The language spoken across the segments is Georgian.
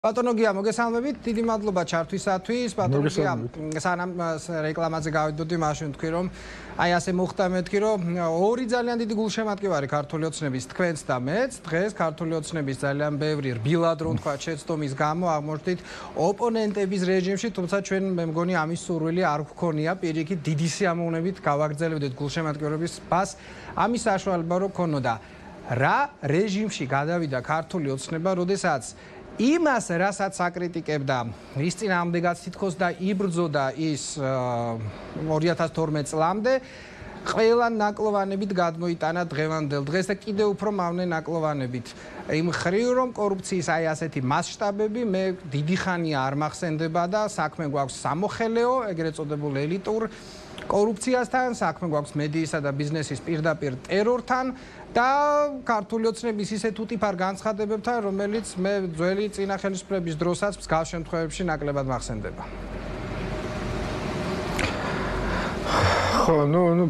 ბატონო გია მოგესალმებით, დიდი მადლობა ჩართვისათვის. ბატონო გია, სანამ რეკლამაზე გავიდოდი, მაშინ თქვი რომ აი ასე მოხდა მეთქი რომ ორი ძალიან დიდი გულშემატკივარი ქართული ოცნების თქვენც და მეც. დღეს ქართული ოცნების ძალიან ბევრი რბილად რომ თქვა შეცდომის გამო აღმოჩნდით ოპონენტების რეჟიმში, თუმცა ჩვენ მე მგონი ამის სურვილი არ გვქონია, პირიქით დიდი სიამოვნებით გავაგრძელებდით გულშემატკივრობის ფას, ამის საშუალება რო ქონოდა. რა რეჟიმში გადავიდა ქართული ოცნება, როდესაც იმას, რასაც აკრიტიკებდა ის წინააღმდეგაც თითქოს და იბრძოდა ის 2012 წლამდე, ყველა ნაკლოვანებით გადმოიტანა დღევანდელ დღეს და კიდევ უფრო მავნე ნაკლოვანებით. იმ ხრივ რომ კორუფციის აი ასეთი მასშტაბები მე დიდი ხანია არ მახსენდება და საქმე გვაქვს სამოხელეო, ეგრეთ წოდებულ ელიტურ კორუფციასთან, საქმე გვაქვს მედიისა და ბიზნესის პირდაპირ ტერორთან და ქართული ოცნების ისეთ უტიფარ განცხადებებთან, რომელიც მე ძველი წინა ხელისუფლების დროსაც მსგავს შემთხვევებში ნაკლებად მახსენდება. ხო,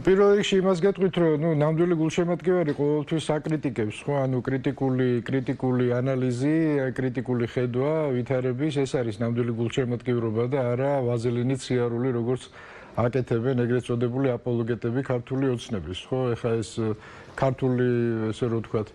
პირველ რიგში იმას გეტყვით, რომ ნამდვილი გულშემატკივარი ყოველთვის აკრიტიკებს, ხო, კრიტიკული ანალიზი, კრიტიკული ხედვა, ვითარების, ეს არის ნამდვილი გულშემატკივრობა და არა ვაზელინით სიარული, როგორც აკეთებენ ეგრეთ წოდებული აპოლოგეტები ქართული ოცნების, ხო, ეხა ეს ქართული, ესე რომ ვთქვათ,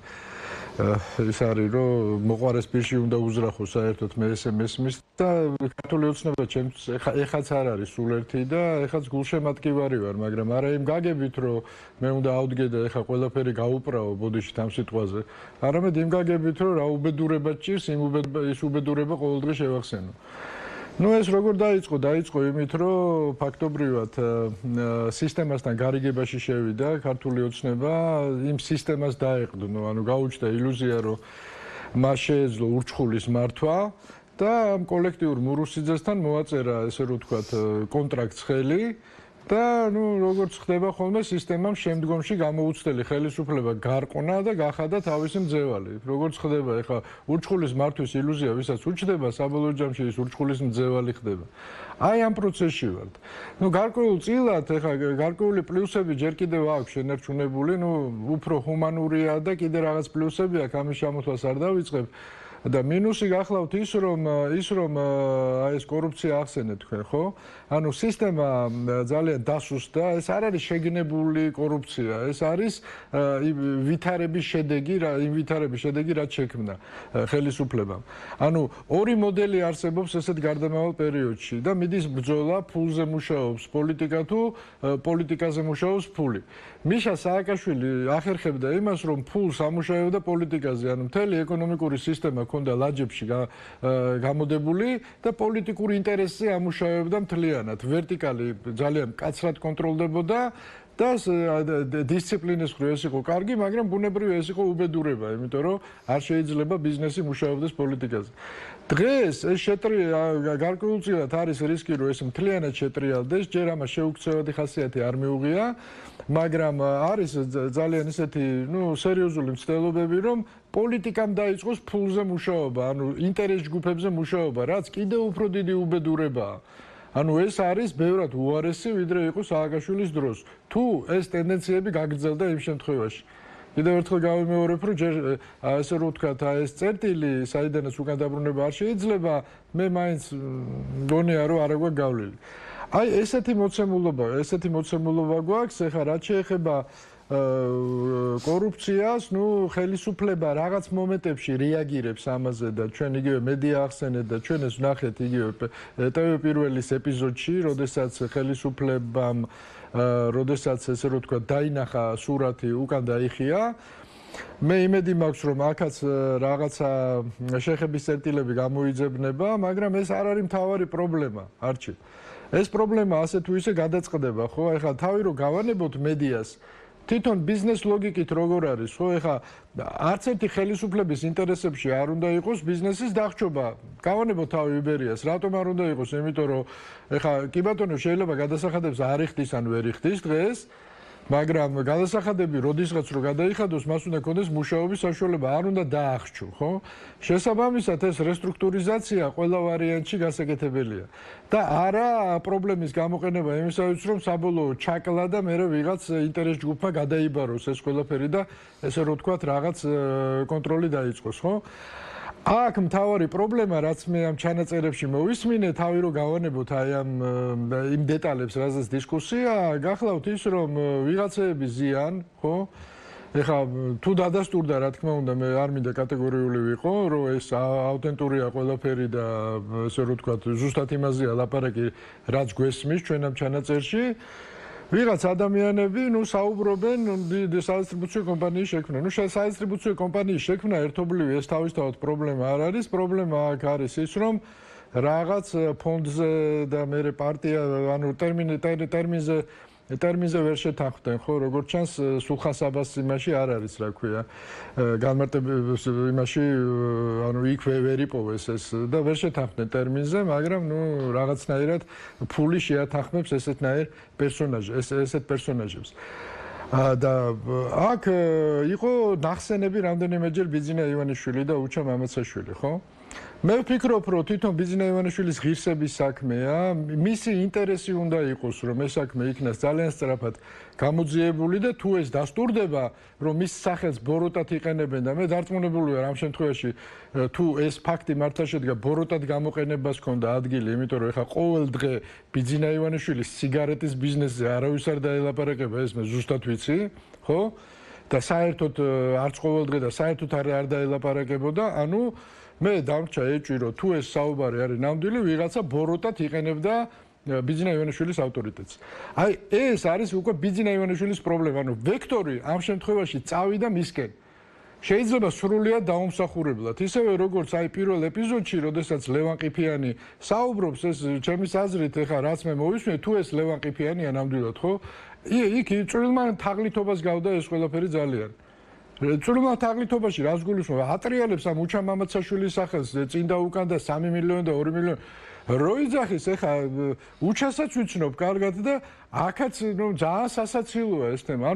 ის არის, რომ მოყვარეს პირში უნდა უზრახოს საერთოდ მე ესე მესმის და ქართული ოცნება ჩემს ეხაც არ არის სულ ერთი და ეხაც გულშემატკივარი ვარ, მაგრამ არა იმ გაგებით, რომ მე უნდა ავდგე და ეხა ყველაფერი გაუპრაო ბოდიშით ამ სიტყვაზე, არამედ იმ გაგებით, რომ რა უბედურება ჭირს, ის უბედურება ყოველდღე შევახსენო. ეს როგორ დაიწყო იმით, რომ ფაქტობრივად სისტემასთან გარიგებაში შევიდა ქართული ოცნება, იმ სისტემას დაეყრდნო, ანუ გაუჩნდა ილუზია, რომ მას შეეძლო ურჩხულის მართვა და ამ კოლექტიურ მურუსიძესთან მოაწერა, ესე რომ ვთქვათ, კონტრაქტს ხელი და როგორც ხდება ხოლმე სისტემამ შემდგომში გამოუცდელი ხელისუფლება გარყნა და გახადა თავისი მძევალი. როგორც ხდება ეხა ურჩხულის მართვის ილუზია, ვისაც უჩდება, საბოლოო ჯამში ის ურჩხულის მძევალი ხდება. აი ამ პროცესში ვართ. გარკვეულ წილად ეხა გარკვეული პლუსები ჯერ კიდევ აქვს შენარჩუნებული, უფრო ჰუმანურია და კიდე რაღაც პლუსები აქვს, ამის ჩამოთვლას არ დავიწყებ. და მინუსი გახლავთ ის რომ ეს კორუფცია ახსენეთ თქვენ, ხო? ანუ სისტემა ძალიან დასუსტდა, ეს არ არის შეგნებული კორუფცია, ეს არის ვითარების შედეგი, რაც შექმნა ხელისუფლებამ. ანუ ორი მოდელი არსებობს ესეთ გარდამავალ პერიოდში და მიდის ბრძოლა, ფულზე მუშაობს პოლიტიკა თუ პოლიტიკაზე მუშაობს ფული. მიშა სააკაშვილი ახერხებდა იმას, რომ ფულს ამუშავებდა პოლიტიკაზე, ანუ მთელი ეკონომიკური სისტემა ქონდა ლაჯებში გამოდებული და პოლიტიკური ინტერესზე ამუშავებდა მთლიანად. ვერტიკალი ძალიან მკაცრად კონტროლდებოდა და დისციპლინის მხრივ ეს იყო კარგი, მაგრამ ბუნებრივ ეს იყო უბედურება, იმიტომ რომ არ შეიძლება ბიზნესი მუშაობდეს პოლიტიკაზე. დღეს ეს გარკვეულწილად არის რისკი, რომ ეს მთლიანად შეტრიალდეს, ჯერ ამას შეუქცევადი ხასიათი არ მიუღია, მაგრამ არის ძალიან ისეთი, სერიოზული მცდელობები, რომ პოლიტიკამ დაიწყოს ფულზე მუშაობა, ანუ ინტერეს ჯგუფებზე მუშაობა, რაც კიდევ უფრო დიდი უბედურებაა. ანუ ეს არის ბევრად უარესი, ვიდრე იყო სააკაშვილის დროს. თუ ეს ტენდენციები გაგრძელდა იმ შემთხვევაში. კიდევ ერთხელ გავიმეორებ, რომ ჯერ ასე რომ ვთქვათ, ეს წერტილი, საიდანაც უკან დაბრუნება არ შეიძლება, მე მაინც მგონია, რომ არა გვაქვს გავლილი. აი ესეთი მოცემულობა გვაქვს, ეხლა რაც შეეხება კორუფციას, ხელისუფლება რაღაც მომენტებში რეაგირებს ამაზე და ჩვენ იგივე მედია ახსენეთ და ჩვენ ეს ვნახეთ იგივე TV პირველის ეპიზოდში, როდესაც ხელისუფლებამ ესე რომ ვთქვათ, დაინახა სურათი უკან დაიხია. მე იმედი მაქვს, რომ აქაც რაღაცა შეხების წერტილები გამოიძებნება, მაგრამ ეს არ არის მთავარი პრობლემა, არჩი. ეს პრობლემა ასე თუ ისე გადაწყდება, ხო? ეხლა თავი რომ გავანებოთ მედიას თვითონ ბიზნეს ლოგიკით როგორ არის, ხო? ეხა არც ერთი ხელისუფლების ინტერესებში არ უნდა იყოს ბიზნესის დახრჩობა. გავანებოთ თავი იბერიას, რატომ არ უნდა იყოს? იმიტომ რომ ეხა კი ბატონო შეიძლება გადასახადებს არ იხდის ან ვერ იხდის დღეს, მაგრამ გადასახადები როდისღაც რო გადაიხადოს, მას უნდა კონდეს მუშაობის საშუალება, არ უნდა დაახრჩო, ხო? შესაბამისად ეს რესტრუქტურიზაცია ყველა ვარიანტში გასაკეთებელია. და არა პრობლემის გამოყენება იმისათვის, რომ საბოლოო ჩაკლა და მე ვიღაც ინტერეს ჯგუფმა გადაიბაროს ეს ყველაფერი და ესე რომ ვთქვათ, რაღაც კონტროლი დაიწყოს, ხო? აქ მთავარი პრობლემა, რაც მე ამ ჩანაწერებში მოვისმინე, თავი რო გავანებოთ აი ამ იმ დეტალებს, რაზეც დისკუსია, გახლავთ ის, რომ ვიღაცეები ზიან, ხო? ეხლა თუ დადასტურდა, რა თქმა უნდა, მე არ მინდა კატეგორიული ვიყო, რომ ეს აუთენტურია ყველაფერი და ესე რომ ვთქვათ, ზუსტად იმაზეა ლაპარაკი, რაც გვესმის ჩვენ ამ ჩანაწერში. ვიღაც ადამიანები, საუბრობენ სადისტრიბუციო კომპანიის შექმნა. სადისტრიბუციო კომპანიის შექმნა ერთობლივი ეს თავისთავად პრობლემა არ არის. პრობლემა აქ არის ის, რომ რაღაც ფონდზე და მე პარტია, ანუ ტერმინზე ვერ შეთანხმდნენ, ხო, როგორც ჩანს, სულხან-საბას იმაში არ არის, რა ქვია, განმარტების იმაში, ანუ იქ ვერ იპოვეს ეს და ვერ შეთანხმდნენ ტერმინზე, მაგრამ რაღაცნაირად ფული შეათანხმებს ესეთ პერსონაჟებს. და აქ იყო ნახსენები რამდენიმეჯერ ბიძინა ივანიშვილი და უჩა მამაცაშვილი, ხო? მე ვფიქრობ, რომ თვითონ ბიძინა ივანიშვილის ღირსების საქმეა, მისი ინტერესი უნდა იყოს, რომ ეს საქმე იქნას ძალიან სწრაფად გამოძიებული და თუ ეს დასტურდება, რომ მის სახელს ბოროტად იყენებენ და მე დარწმუნებული ვარ ამ შემთხვევაში, თუ ეს ფაქტი მართლა შედგა ბოროტად გამოყენებას ჰქონდა ადგილი, იმიტომ რომ ეხა ყოველ დღე ბიძინა ივანიშვილის სიგარეტის ბიზნესზე არავის არ დაელაპარაკება, ეს მე ზუსტად ვიცი, ხო? და საერთოდ არც ყოველ დღე და საერთოდ არ დაელაპარაკებოდა, ანუ მე დამრჩა ეჭვირო თუ ეს საუბარი არის ნამდვილი, ვიღაცა ბოროტად იყენებდა ბიძინა ივანიშვილის ავტორიტეტს. აი ეს არის უკვე ბიძინა ივანიშვილის პრობლემა, ანუ ვექტორი ამ შემთხვევაში წავიდა მისკენ. შეიძლება სრულიად დაუმსახურებლად, ისევე როგორც აი პირველ ეპიზოდში, როდესაც ლევან ყიფიანი საუბრობს, ეს ჩემის აზრით, ეხა რაც მე მოვისმენე, თუ ეს ლევან ყიფიანია ნამდვილად, ხო? იქ წვრილმა თაღლითობას გავდა ეს ყველაფერი ძალიან. წვრილმა თაღლითობაში რას გულისხმობ? ატრიალებს ამ უჩა მამაცაშვილის სახელს წინ და უკან და 3 მილიონი და 2 მილიონი რო იძახის, ეხა უჩასაც ვიცნობ კარგად და აქაც ძალიან სასაცილოა ეს თემა.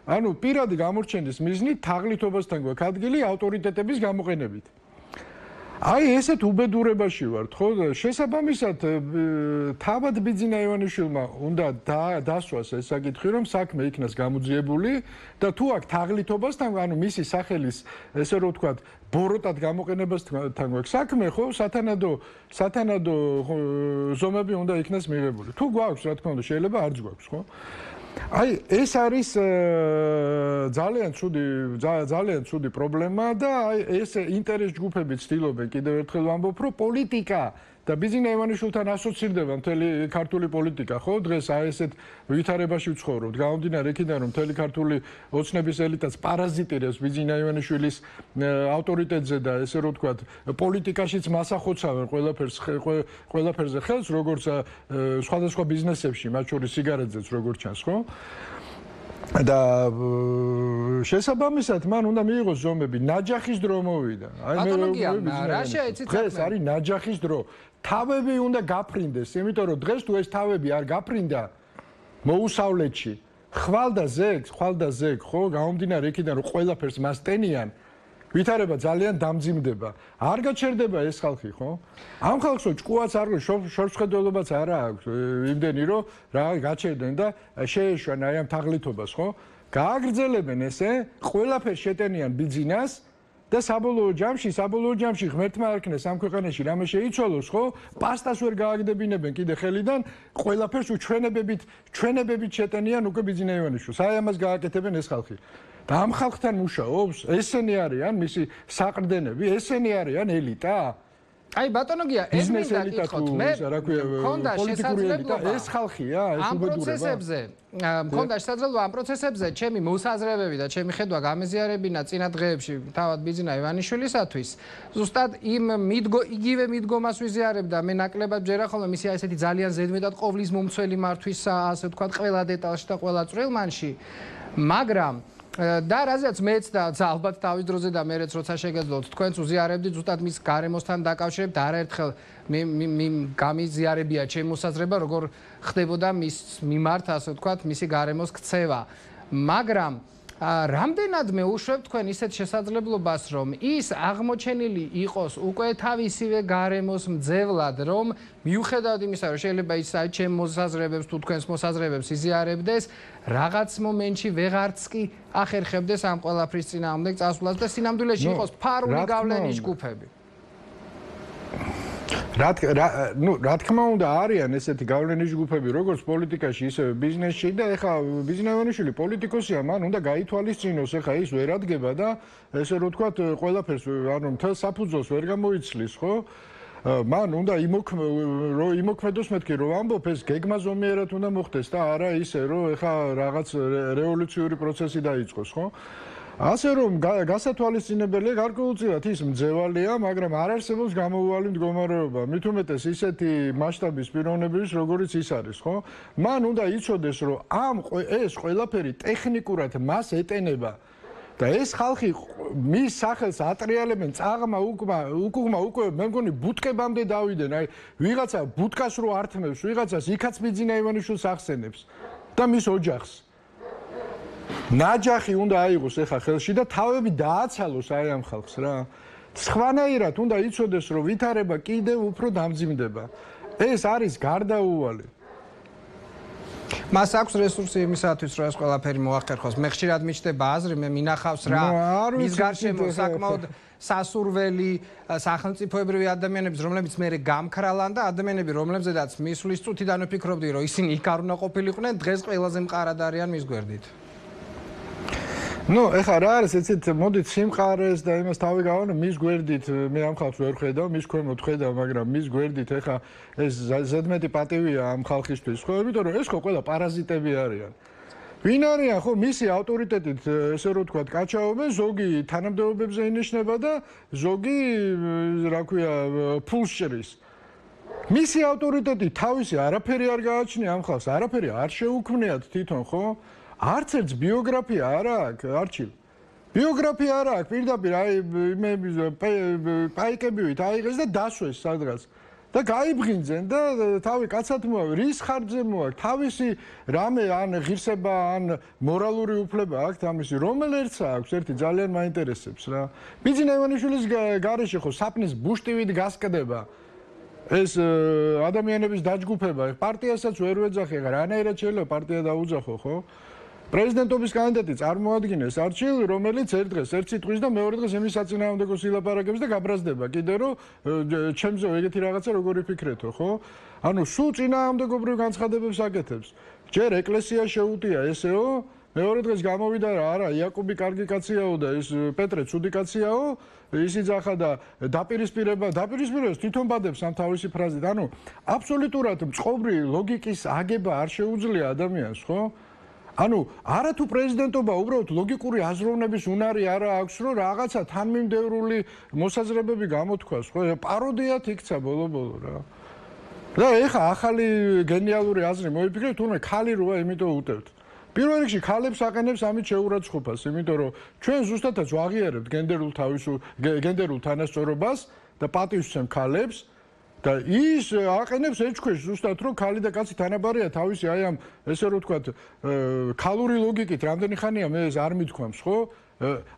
ანუ პირადი გამორჩენის მიზნით თაღლითობასთან გვაქვს ადგილი ავტორიტეტების გამოყენებით. აი ესეთ უბედურებაში ვართ, ხო? შესაბამისად, თავად ბიძინა ივანიშვილმა უნდა დასვას ეს საკითხი, რომ საქმე იქნას გამოძიებული და თუ აქ თაღლითობასთან, ანუ მისი სახელის, ესე რომ ვთქვათ, ბოროტად გამოყენებასთან გვაქვს საქმე, ხო? სათანადო ზომები უნდა იქნას მიღებული. თუ გვაქვს, რა თქმა უნდა, შეიძლება არც გვაქვს, ხო? აი ეს არის ძალიან ცუდი პრობლემა და აი ეს ინტერეს ჯგუფები ცდილობენ კიდევ ერთხელ ვამბობ, რომ პოლიტიკა და ბიძინა ივანიშვილთან ასოცირდება მთელი ქართული პოლიტიკა, ხო? დღეს აი ესეთ ვითარებაში ვცხოვრობთ, გამომდინარე იქიდან, რომ მთელი ქართული ოცნების ელიტაც პარაზიტირებს ბიძინა ივანიშვილის ავტორიტეტზე და ესე რომ ვთქვათ, პოლიტიკაშიც მასახოცავენ ყველაფერზე ხელს, როგორც სხვადასხვა ბიზნესებში, მათ შორის სიგარეტზეც როგორც ჩანს, ხო? და შესაბამისად მან უნდა მიიღოს ზომები, ნაჯახის დრო მოვიდა. აი მე რა შეეცით დღეს არის ნაჯახის დრო. თავები უნდა გაფრინდეს, იმიტომ რომ დღეს თუ ეს თავები არ გაფრინდა მოუსავლეთში, ხვალ და ზეგ, ხო, გამომდინარე იქიდან რომ ყველაფერს მასტენიან, ვითარება ძალიან დამძიმდება. არ გაჩერდება ეს ხალხი, ხო? ამ ხალხს ჭკუაც არ აქვს, შორსხედველობაც არ აქვს იმდენი, რომ რა გაჩერდნენ და შეეშვან აი ამ თაღლითობას, ხო? გააგრძელებენ ესე, ყველაფერს შეტენიან ბიძინას და საბოლოო ჯამში ღმერთმა არქნეს ამ ქვეყანაში რამე შეიცვალოს, ხო? პასტას ვერ გააგდებინებენ კიდე ხელიდან, ყველაფერს ჩვენებებით შეტენიან უკვე ბიძინა ივანიშვილს. აი ამას გააკეთებენ ეს ხალხი. და ამ ხალხთან მუშაობს, ესენი არიან მისი საყრდენები, ესენი არიან ელიტა. აი ბატონო გია, ეს მინდა გითხოთ, მე მქონდა შესაძლებლობა ეს ხალხია, ეს ამ პროცესებზე, მქონდა შესაძლებლობა ამ პროცესებზე ჩემი მოსაზრებები და ჩემი ხედვა გამეზიარებინა წინა დღეებში თავად ბიძინა ივანიშვილისათვის. ზუსტად იგივე მიდგომას ვიზიარებდა მე ნაკლებად ჯერა ხოლმე მისი ასეთი ძალიან ზედმეტად ყოვლის მომცველი მართვის, ასე ვთქვათ, ყველა დეტალში და ყველა წვრილმანში, მაგრამ და რაზეც მეც და ალბათ თავის დროზე და მეც როცა შეგეძლოთ თქვენს უზიარებდით ზუსტად მის გარემოსთან დაკავშირებით არაერთხელ მე გამიზიარებია ჩემი მოსაზრება როგორ ხდებოდა მის მიმართ ასე ვთქვათ მისი გარემოს ქცევა მაგრამ რამდენად მე უშვებ თქვენ ისეთ შესაძლებლობას რომ ის აღმოჩენილი იყოს უკვე თავისივე გარემოს მძევლად რომ მიუხედავად იმისა რომ შეიძლება ის აი ჩემ მოსაზრებებს თუ თქვენს მოსაზრებებს იზიარებდეს რაღაც მომენტში ვეღარც კი ახერხებდეს ამ ყველაფრის წინააღმდეგ წასვლას და სინამდვილეში იყოს ფარული გავლენის ჯგუფები რა თქმა უნდა არიან ესეთი გავლენის ჯგუფები როგორც პოლიტიკაში ისე ბიზნესში და ეხა ბიზნესმენი პოლიტიკოსია მან უნდა გაითვალისწინოს ეხა ის ვერ ადგება და ესე რომ ვთქვათ ყველაფერს ანუ მთელ საფუძველს ვერ გამოიცლის ხო მან უნდა იმოქმედოს მეთქი რომ ამბობ ეს გეგმა ზომიერად უნდა მოხდეს და არა ისე რომ ეხა რაღაც რევოლუციური პროცესი დაიწყოს ხო ასე რომ გასათვალისწინებელია გარკვეულწილად ის მძევალია, მაგრამ არ არსებობს გამოუვალი მდგომარეობა. მით უმეტეს ისეთი მასშტაბის პიროვნებების, როგორიც ის არის, ხო? მან უნდა იცოდეს, რომ ეს ყველაფერი ტექნიკურად მას ეტენება და ეს ხალხი მის სახელს ატრიალებენ წაღმა უკუღმა უკვე მე მგონი ბუტკებამდე დავიდნენ. აი ვიღაცა ბუტკას რო ართმევს, ვიღაცას იქაც ბიძინა ივანიშვილს ახსენებს და მის ოჯახს. ნაჯახი უნდა აიღოს ეხა ხელში და თავები დააცალოს აი ამ ხალხს რა. სხვანაირად უნდა იცოდეს რომ ვითარება კიდევ უფრო დამძიმდება. ეს არის გარდაუვალი. მას აქვს რესურსი იმისათვის რომ ეს ყველაფერი მოახერხოს. მე ხშირად მიჩნდება აზრი, მე მინახავს რა მის გარშემო საკმაოდ სასურველი სახელმწიფოებრივი ადამიანების რომლებიც მე გამქრალან და ადამიანები რომლებზედაც მისვლის წუთიდან ვფიქრობდი რომ ისინი იქ არ უნდა ყოფილიყვნენ დღეს ყველაზე მყარად არიან მის გვერდით. ეხა რა არის ეცეთ მოდით სიმყარეს და იმას თავი გავანო მის გვერდით მე ამ ხალხს ვერ ხედავ მის ქვემოთ ხედავ მაგრამ მის გვერდით ეხა ეს ზედმეტი პატივია ამ ხალხისთვის ხო იმიტომ რომ ეს ხო ყველა პარაზიტები არიან ვინ არიან ხო მისი ავტორიტეტით ესე რომ ვთქვათ კაჩაობენ ზოგი თანამდებობებზე ინიშნება და ზოგი რა ქვია ფულს ჭრის მისი ავტორიტეტით თავისი არაფერი არ გააჩნია ამ ხალხს არაფერი არ შეუქმნიათ თვითონ ხო არც ერთ ბიოგრაფია არ აქვს არჩილ ბიოგრაფია არ აქვს პირდაპირ აი იმების პაიკებივით აიღეს და დასვეს სადღაც და გაიბღინძენ და თავი კაცად მოაქვს რის ხარჯზე მოაქვს თავისი რამე ან ღირსება ან მორალური უფლება აქვს ამისი რომელერცა აქვს ერთი ძალიან მაინტერესებს რა ბიძინა ივანიშვილის გარეშე ხო საფნის ბუშტივით გასკდება ეს ადამიანების დაჯგუფება პარტიასაც ვერ ვეძახი რანაირად შეიძლება პარტია დაუძახო ხო პრეზიდენტობის კანდიდატი წარმოადგენს არჩილ, რომელიც ერთ დღეს ერთ სიტყვის და მეორე დღეს იმის საწინააღმდეგოს ილაპარაკებს და გაბრაზდება. კიდე რომ ჩემზე ეგეთი რაღაცა როგორი ფიქრეთო, ხო? ანუ სულ წინააღმდეგობრივ განცხადებებს აკეთებს. ჯერ ეკლესია შეუტია ესეო, მეორე დღეს გამოვიდა რა, არა, იაკობი კარგი კაციაო და ეს პეტრე ცუდი კაციაო, ის იძახა და დაპირისპირებას თვითონ ბადებს ამ თავისი ფრაზით. ანუ აბსოლუტურად მწყობრი ლოგიკის აგება არ შეუძლია ადამიანს, ხო? ანუ არათუ პრეზიდენტობა უბრალოდ ლოგიკური აზროვნების უნარი არა აქვს რომ რაღაცა თანმიმდევრული მოსაზრებები გამოთქვას ხო პაროდიად იქცა ბოლო-ბოლო რა და ეხა ახალი გენიალური აზრი მოიფიქრე თუნდაც ხალი როა იმიტომ უტევთ პირველ რიგში ხალებს აყენებს ამით შეურაცხყოფას იმიტომ რომ ჩვენ ზუსტადაც ვაღიარებთ გენდერულ თანასწორობას და პატივსცემ ხალებს და ის აყენებს ეჭქვეშ ზუსტად რომ ხალი და კაცი თანაბარია თავისი აი ამ ესე რომ ვთქვათ ქალური ლოგიკით რამდენი ხანია მე ეს არ მithქვამს ხო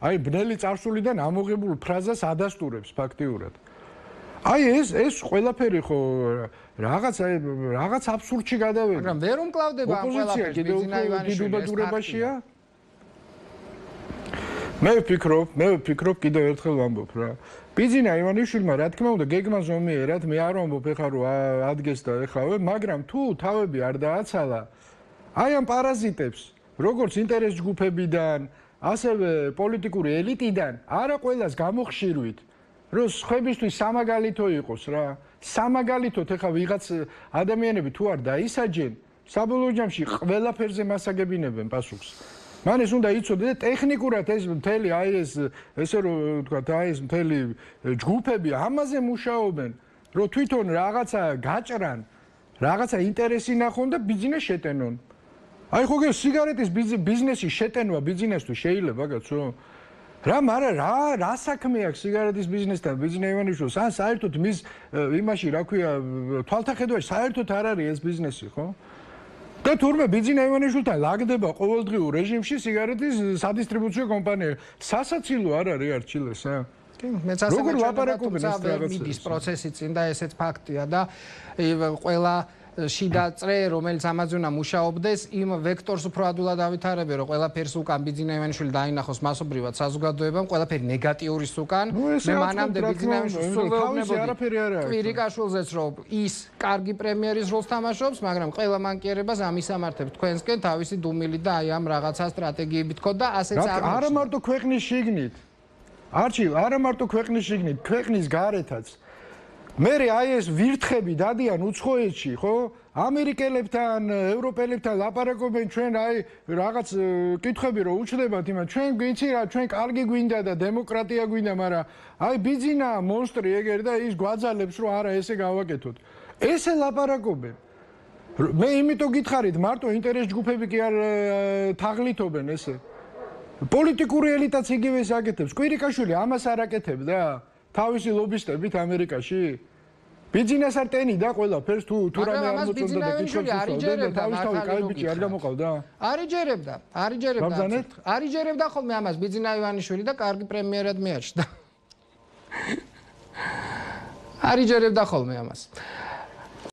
აი ბნელი წარსულიდან ამოღებულ ფრაზას ადასტურებს ფაქტიურად აი ეს ყველაფერი ხო რაღაც აბსურდში გადავედი მაგრამ ვერ უმკლავდება ამ ყველაფერს ბიძინა ივანიშვილია მე ვფიქრობ კიდევ ერთხელ ვამბობ რა ბიძინა ივანიშვილმა რა თქმა უნდა გეგმა ზომიერად მე არ ვამბობ ეხლა რომ ადგეს და ეხავე მაგრამ თუ თავები არ დააცალა აი ამ პარაზიტებს როგორც ინტერეს ჯგუფებიდან ასევე პოლიტიკური ელიტიდან არა ყველას გამოხშირვით რომ სხვებისთვის სამაგალითო იყოს რა სამაგალითოდ ეხლა ვიღაც ადამიანები თუ არ დაისაჯენ საბოლოო ჯამში ყველაფერზე მასაგებინებენ პასუხს მან ეს უნდა იცოდე და ტექნიკურად ეს მთელი აი ეს ესე რომ ვთქვათ აი ეს მთელი ჯგუფები ამაზე მუშაობენ რომ თვითონ რაღაცა გაჭრან რაღაცა ინტერესი ნახონ და ბიზნეს შეტენონ აი ხო გე სიგარეტის ბიზნესი შეტენვა ბიზნესთვის შეიძლება კაცო რა მარა რა საქმე აქვს სიგარეტის ბიზნესთან ბიძინა ივანიშვილს ან საერთოდ მის იმაში რა ქვია თვალთახედვაში საერთოდ არ არის ეს ბიზნესი ხო და თურმე ბიძინა ივანიშვილთან ლაგდება ყოველდღიურ რეჟიმში სიგარეტის სადისტრიბუციო კომპანია სასაცილო არ არის არჩილესა კი მეც ასე ვეუბნები თუმცა მიდის პროცესი წინ და ესეც ფაქტია და ყველა შიდა წრე, რომელიც ამაზე უნდა მუშაობდეს, იმ ვექტორს უფრო ადვილად ავითარებენ, რომ ყველაფერს უკან ბიძინა ივანიშვილი დაინახოს მასობრივად საზოგადოებამ, ყველაფერი ნეგატიურის უკან. მე მანამდე ბიძინა ივანიშვილს სულ ვეუბნებოდი კვირიკაშვილზეც, რომ ის კარგი პრემიერის როლს თამაშობს, მაგრამ ყველა მანკიერებას ამისამართებს თქვენსკენ თავისი დუმილი და აი ამ რაღაცა სტრატეგიებით თქო და ასეც არა მარტო ქვეყნის შიგნით. არჩილ, არა მარტო ქვეყნის შიგნით, ქვეყნის გარეთაც. მე აი ეს ვირთხები დადიან უცხოეთში, ხო? ამერიკელებთან, ევროპელებთან ლაპარაკობენ ჩვენ აი რაღაც კითხები რომ უჩნდებათ იმას, ჩვენ ვიცი რა, ჩვენ კარგი გვინდა და დემოკრატია გვინდა, მაგრამ აი ბიძინა მონსტრი ეგერ და ის გვაძალებს რომ არა ესე გავაკეთოთ. ესე ლაპარაკობენ. მე იმიტომ გითხარით, მარტო ინტერეს ჯგუფები კი არ თაღლითობენ ესე. პოლიტიკური ელიტაც იგივეს აკეთებს. კვირიკაშვილი ამას არ აკეთებს და თავისი ლობისტებით ამერიკაში. ბიძინას არ ტენიდა ყველაფერს თუ რამე არ მოწონდა და კითხავს და თავის თავი კაი ბიჭი არ გამოყავდა? არიჯერებდა ხოლმე ამას ბიძინა ივანიშვილი და კარგი პრემიერად მიაჩნდა. არიჯერებდა ხოლმე ამას.